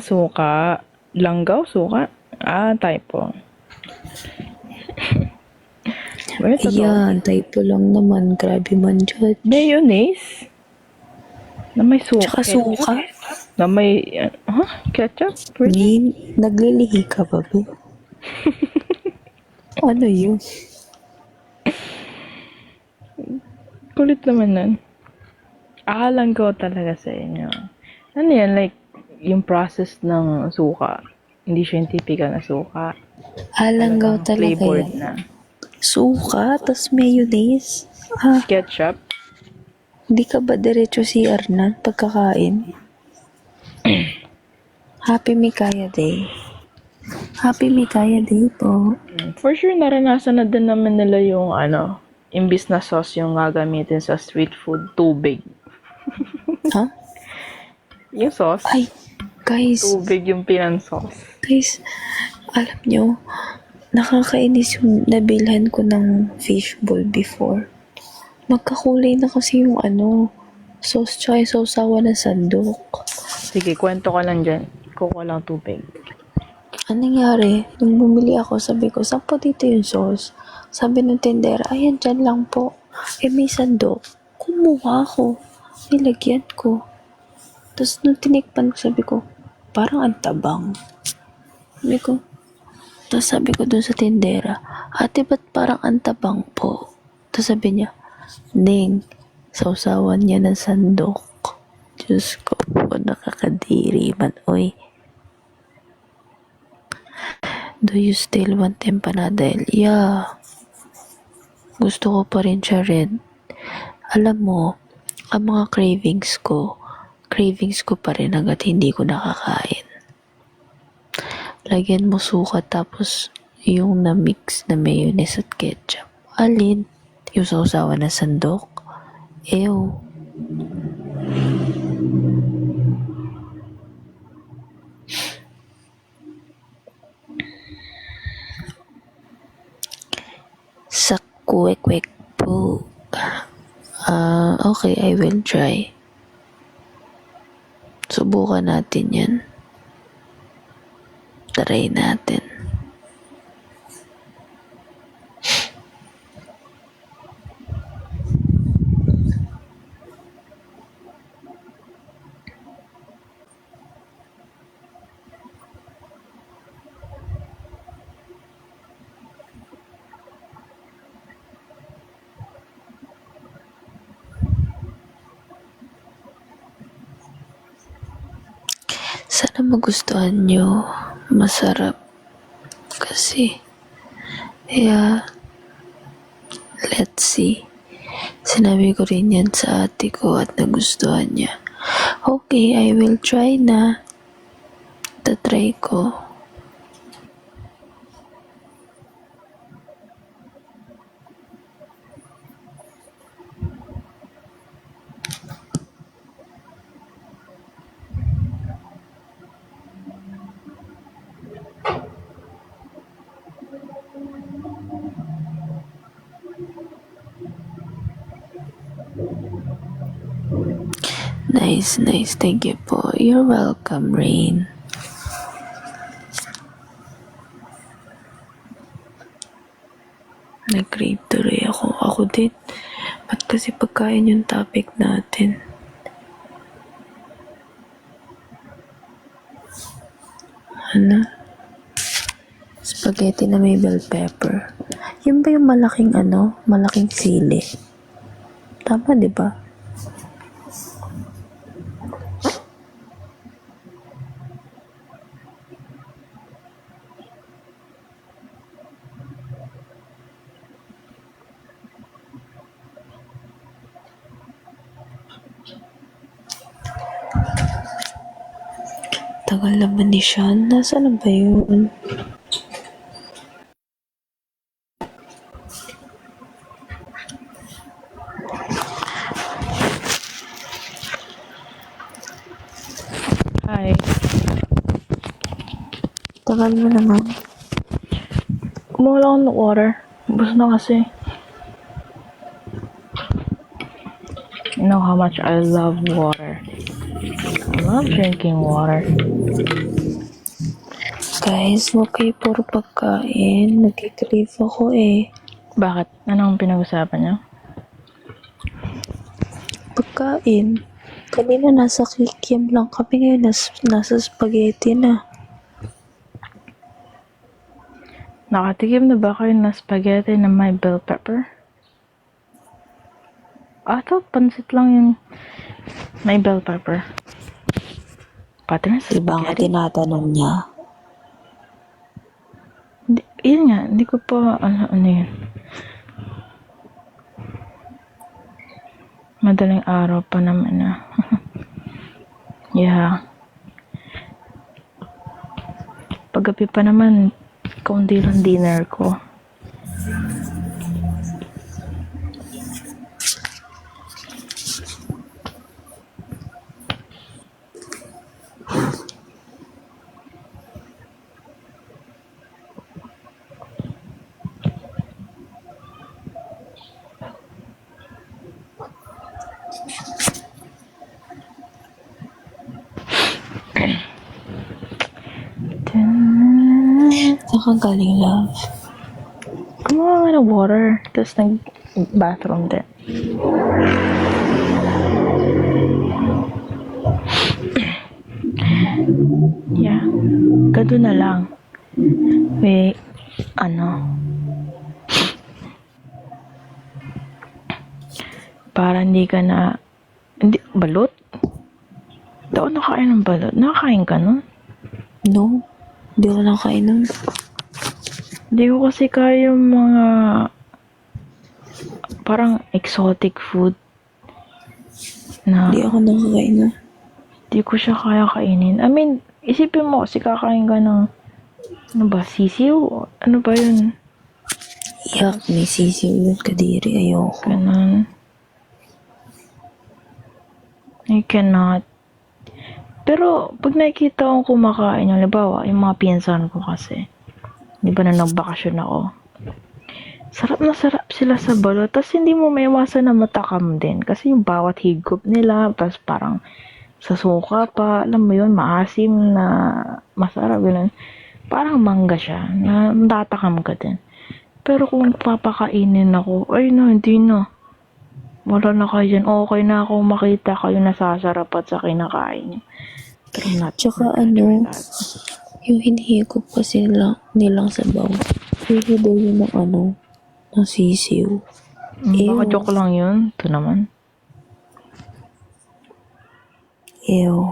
Suka. Langgaw, suka. Typo. Well, Ayan, typo lang naman. Grabe man dyan. mayonnaise? Na may suka. Tsaka suka. Na may, ketchup? Naglilihi ka ba, be? Ano yun? Kulit naman nun. Langgaw talaga sa inyo. Ano yan, like, yung process ng suka. Hindi siya yung typical na suka. Langgaw talaga Flavored yan. na. Suka, tas mayonnaise. Ketchup. Hindi ka ba diretso CR na pagkakain? Happy Mikaya Day. Happy Mikaya Day po. For sure, naranasan na din naman nila yung imbis na sauce yung gagamitin sa street food, tubig. Ha? Yung sauce, Ay, guys, tubig yung pinang-sauce. alam nyo, nakakainis yung nabilhan ko ng fishbowl before. Magkakulay na kasi yung sauce tsaka yung sausawa ng sandok. Sige, kwento ka lang dyan. Kukuha lang tubig. Anong nangyari? Nung bumili ako, sabi ko, saan po dito yung sauce? Sabi ng tendera, ayan, dyan lang po. May sandok. Kumuha ako. Nilagyan ko. Tapos nung tinikpan ko, sabi ko, parang antabang. Tapos sabi ko dun sa tendera, ate, ba't parang antabang po? Tapos sabi niya, Ning, sausawan niya ng sandok. Diyos ko po, nakakadiri man, oy. Do you still want empanada? Yeah. Gusto ko pa rin siya red. Alam mo, ang mga cravings ko pa rin hanggat hindi ko nakakain. Lagyan mo suka tapos yung na-mix na mayonnaise at ketchup. Alin? Yung sausawan na sandok? Ew. Sa kwek-kwek po. Okay, I will try. Subukan natin yan. Try natin. Sana magustuhan nyo. Masarap. Kasi, let's see. Sinabi ko rin yan sa ate ko at nagustuhan niya. Okay, I will try na. Tatry ko. Nice. Thank you po. You're welcome, Rain. Nag-crave tuloy ako. Ako din. Ba't kasi pagkain yung topic natin? Ano? Spaghetti na may bell pepper. Yun ba yung malaking malaking sili? Tama, di ba? Tagal naman ni Sean. Nasaan na ba yun? Hi. Tagal mo naman. Kumuha lang ako ng water. Ubus na kasi. You know how much I love water. I love drinking water. Guys, huwag kayo puro pagkain. Nagkikrave ako eh. Bakit? Anong pinag-usapan niyo? Pagkain. Kanina nasa kikiam lang kami, ngayon nasa spaghetti na. Nakatikim na ba kayo na spaghetti na may bell pepper? Thought pansit lang yung may bell pepper. Pati na sa Iba nga spaghetti. tinatanong niya. Yun nga, hindi ko pa ano yun. Madaling araw pa naman na. Yeah. Paggabi pa naman, kaunti lang dinner ko. Saan ka galing, love? Kumuha nga ng water, tapos nag-bathroom din. Yeah. Gado na lang. May, para hindi ka na, hindi, balot? Hindi ako nakain ng balot. Nakakain ka nun? No, hindi ko lang kainom. Hindi ko kasi kaya yung mga parang exotic food na Hindi ako nakakainom. hindi ko siya kaya kainin. I mean, isipin mo kasi kakain ka ng ano ba, sisiw? Ano ba yun? Yak, may sisiw yun, kadiri. Ayoko. Ganun. I cannot. Pero, pag nakikita akong kumakain, yung halimbawa, yung mga pinsan ko kasi, di ba na nagbakasyon ako, sarap na sarap sila sa balot, tas hindi mo maiwasan na matakam din, kasi yung bawat higop nila, pas parang sa suka pa, alam mo yun, maasim na masarap, ganun. Parang mangga siya, na tatakam ka din. Pero kung papakainin ako, ay no, hindi na. Wala na kayo dyan. Okay na ako makita kayo nasasarap at sa kinakain niyo. Pero not Tsaka that. yung hinihigop kasi nilang sabaw. Hindi daw yun ng sisiw. Baka joke lang yun. Ito naman. Ew.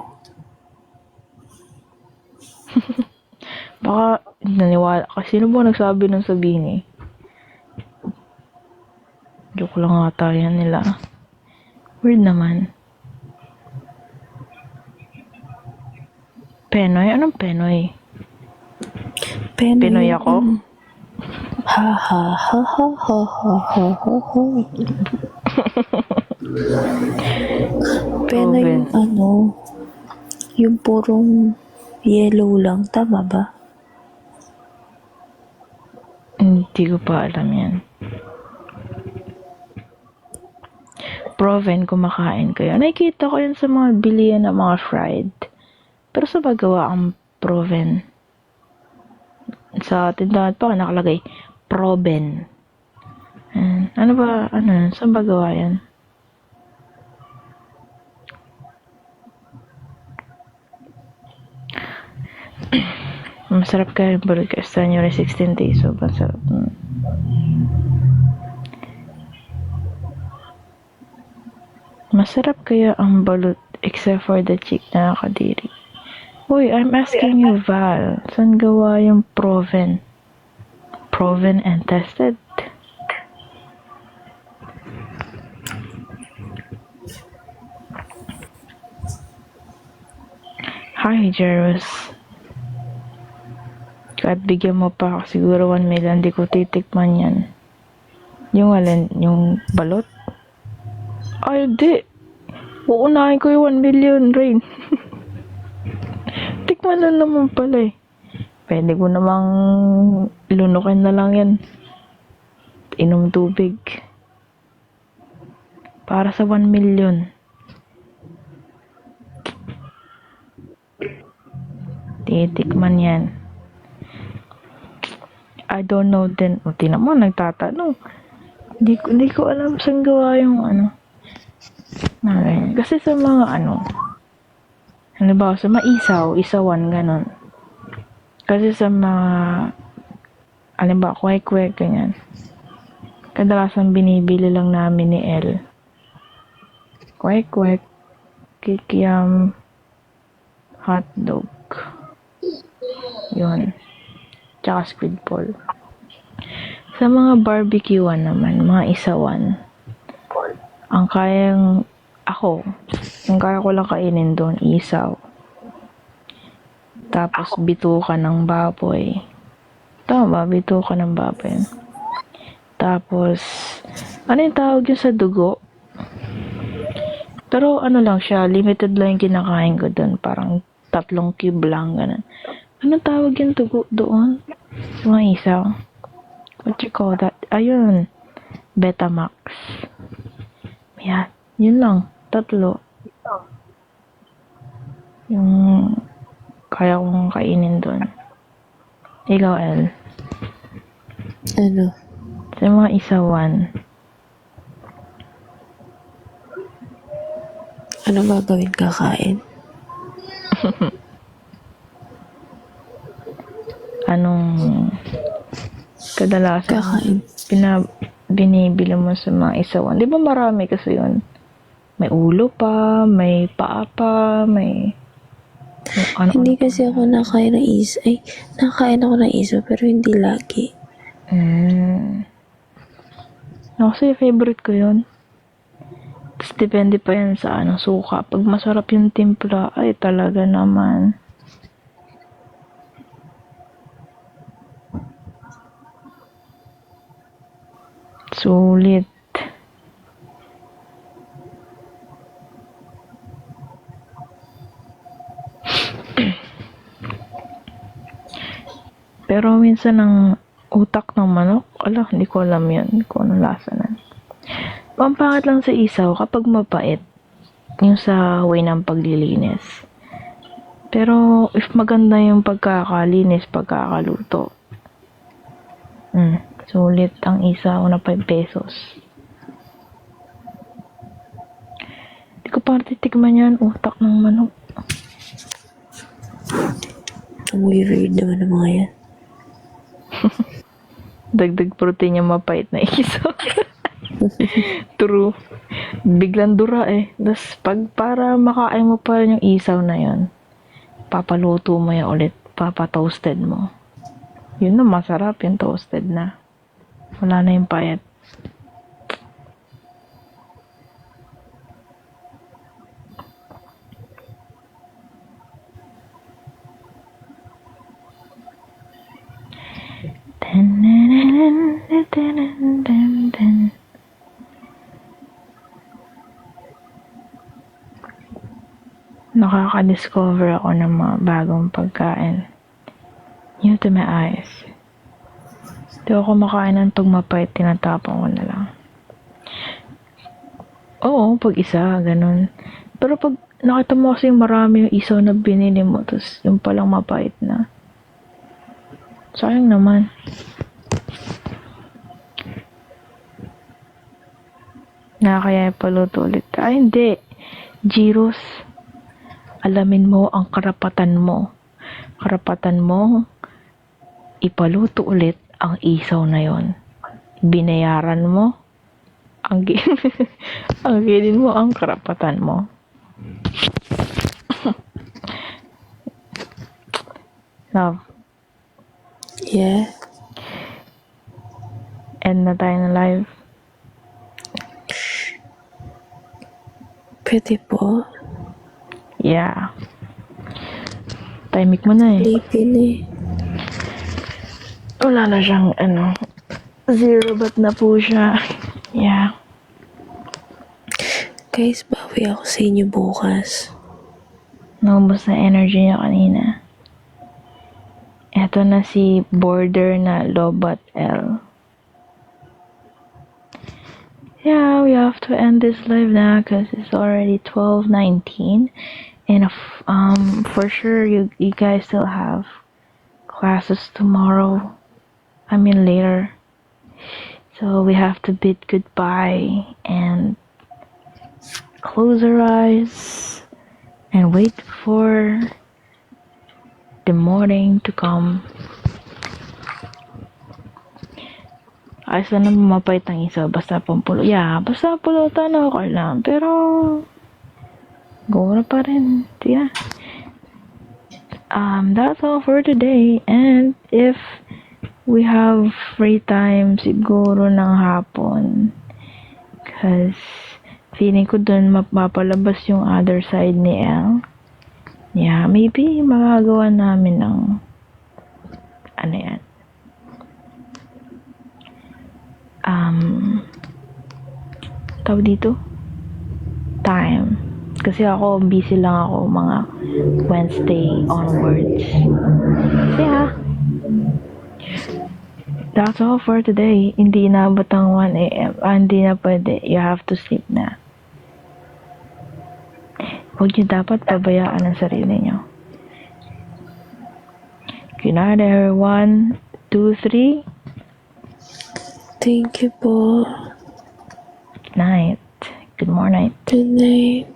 Baka naniwala. Kasi sino ba nagsabi ng sabihin eh? Joke lang ata yan nila. Weird naman. Penoy? Anong Penoy? Pinoy ako? Ha ha ha ha ha ha ha ha ha. Pero Proven. yung purong yellow lang, tama ba? Hindi ko pa alam yan. Proven, kumakain kayo. Nakikita ko yun sa mga bilihan ng mga fried. Pero sa bagawa ang Proven. Sa tindahan pa nakalagay Proven. Ano ba, saan ba gawa yan? Masarap kaya yung balut castanyo 16 days. Sobrang sarap. Masarap kaya ang balut except for the chick na kadiri. Uy, I'm asking you, Val. Saan gawa yung proven? Proven and tested? Hi, Jerus. Kahit bigyan mo pa ako siguro 1 million, di ko titikman yan. Yung alin, yung balot? Ay, di. Uunahin ko yung 1 million, Rain. Tikman na naman pala eh. Pwede ko namang lunukin na lang yan. Inom tubig. Para sa 1 million. Titikman yan. I don't know din. O, tinan mo, nagtatanong. Hindi ko alam saan gawa yung ano. Okay. Kasi sa mga halimbawa sa maisaw, isawan, ganon. Kasi sa mga, halimbawa, kwek-kwek, ganyan. Kadalasan binibili lang namin ni El. Kwek-kwek, kikiam, hotdog. Yun. Tsaka squid ball. Sa mga barbecuean naman, mga isawan, ang kaya ko lang kainin doon, isaw. Tapos, bituka ng baboy. Tama ba? Bituka ng baboy. Tapos, ano yung tawag yun sa dugo? Pero ano lang siya, limited lang yung kinakain ko doon. Parang 3 cube lang, ganun. Ano tawag yung dugo doon? Mga isaw. What you call that? Ayun. Betamax. Yan. Yun lang. 3. Yung kaya kong kainin doon. Ikaw, El. Ano? Sa mga isawan. Ano gagawin kakain? Anong kadalasan Kakain. binibili mo sa mga isawan? Di ba marami kasi yun? May ulo pa, may paa pa, may Hindi kasi ako nakain ng isaw. Ay, nakain ako ng isaw pero hindi lagi. Kasi favorite ko yun. Tapos depende pa yan sa suka. Pag masarap yung timpla, ay talaga naman. Sulit. Pero minsan ang utak ng manok, hindi ko alam yun kung anong lasa na. Ang pangit lang sa isaw kapag mapait, yung sa way ng paglilinis. Pero if maganda yung pagkakalinis, pagkakaluto, sulit ang isaw na 5 pesos. Hindi ko pa titikman yan, utak ng manok. Ang weird naman ng mga yan. Dagdag protein yung mapait na isaw. True. Biglang dura eh. Tapos para makain mo pa yung isaw na yun, papaluto mo yan ulit. Papatoasted mo. Yun na, masarap yung toasted na. Wala na yung payat. Nakaka-discover ako ng mga bagong pagkain. New to my eyes. Di ako kumakain ng pag mapait, tinatapon ko na lang. Oo, pag isa, ganun. Pero pag nakita mo kasi marami yung isaw na binili mo, tapos yung palang mapait na. Sayang naman. Nakakaya paluto ulit. Ay, hindi. Gyros. Alamin mo ang karapatan mo. Karapatan mo ipaluto ulit ang isaw na yon. Binayaran mo, ang gilin mo ang karapatan mo. Love, Yeah. end na tayo na live. Pwede po. Yeah. Timing mo na eh. Lipin eh. Wala na siyang zero bat na po siya. Yeah. Guys, bawi ako sa inyo bukas. Naubos na energy niya kanina. Eto na si border na Lobat L. Yeah, we have to end this live now because it's already 12:19, and for sure you guys still have classes tomorrow. I mean later. So we have to bid goodbye and close our eyes and wait for the morning to come. Ayos na naman mapait ang isa, basta pampulo. Yeah, basta pulutan okay lang. Pero, gora pa rin. Yeah. That's all for today. And if we have free time, siguro ng hapon. Cause, feeling ko dun mapapalabas yung other side ni Elle. Yeah, maybe magagawa namin ng ano yan. Tawag dito? Time. Kasi ako, busy lang ako mga Wednesday onwards. Yeah. That's all for today. Hindi na batang 1 a.m. Hindi na pwede. You have to sleep na. Huwag niyo dapat pabayaan ang sarili niyo. Good night, everyone. 2, 3. Thank you po. Good night. Good morning. Good night.